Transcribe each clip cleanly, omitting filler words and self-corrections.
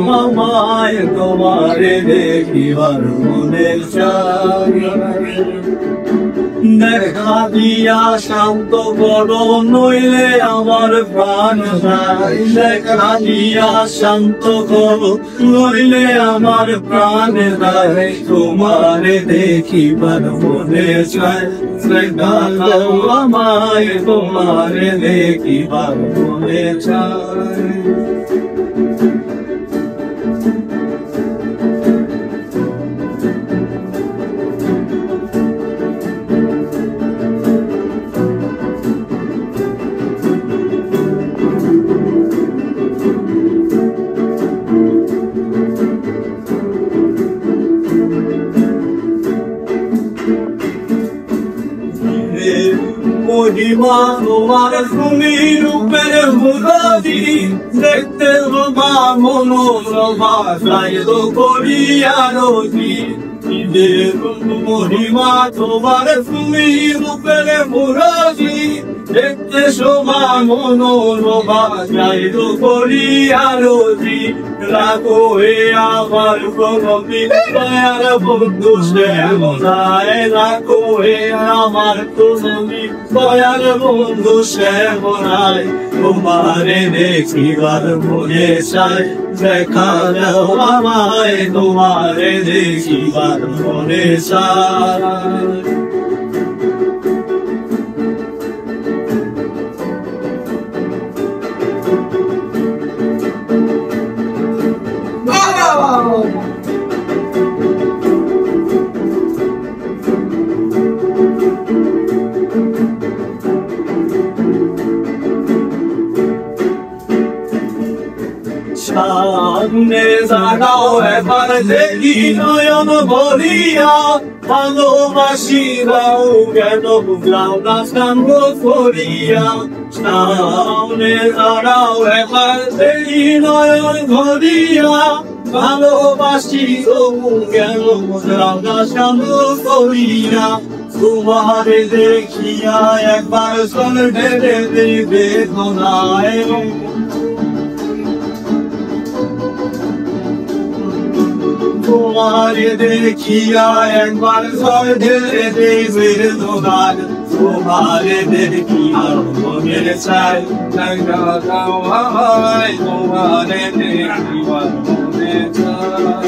মামায় তোমারে দেখিবার মনে চাই দেখা দিয়া শান্ত করো নইলে আমার প্রাণ যায় দেখা দিয়া শান্ত করো নইলে আমার প্রাণ যায় তোমারে দেখিবার মনে চাই দেখা দাও আমায় তোমারে দেখিবার মনে চাই মহিমা তোমার তুমি রূপের মুরাদি দেখতে রোমা মনোরমা সাইদ করিয়া রোজি মহিমা তোমার তুমি রূপের মুরাদি দেখতে শোভা মনোরমা সাইদ করিয়া রোজি রাখো হে আমার প্রণমিত দয়ার বন্ধু শ্যামলায় রাখো হে আমার প্রণমিত দয়ার বন্ধু শ্যামলায় তোমারে দেখিবার মনে চাই দেখা দাও আমায় তোমারে দেখিবার মনে চাই সামনে জাগাও এবার দেখি নয়ন ভরিয়া ভালোবাসি দাও কেন বুঝলাম না কান্দ করিয়া সামনে জাগাও এবার দেখি নয়ন ভরিয়া ভালোবাসি তবু কেন বুঝলাম না কান্দ করিয়া তোমারে দেখিয়া একবার চলে ঢেলে দিবে বেদনায় তোমারে দেখিয়া একবার জয় ঢেলে দেবে দোদার তোমারে দেখিয়া মনের চাই দেখা দাও আমায় তোমারে দেখিবার মনে চাই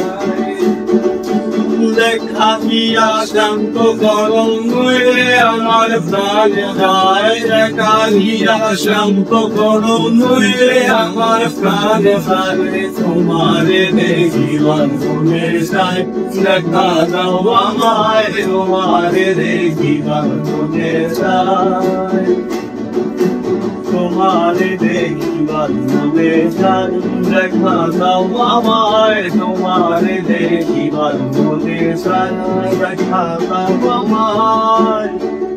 দেখা দিয়া শান্ত গরম নইলে আমার প্রাণ যায় দেখা দিয়া শান্ত গরম নইলে আমার প্রাণ যায় তোমারে দেখিবার মনে চাই দেখা দাও আমায় তোমারে দেখিবার মনে চাই তোমারে দেখিবার মনে চাই দেখা দাও আমায় তোমারে দেখিবার মনে চাই দেখা দাও আমায়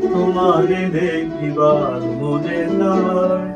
তোমারে দেখিবার মনে চাই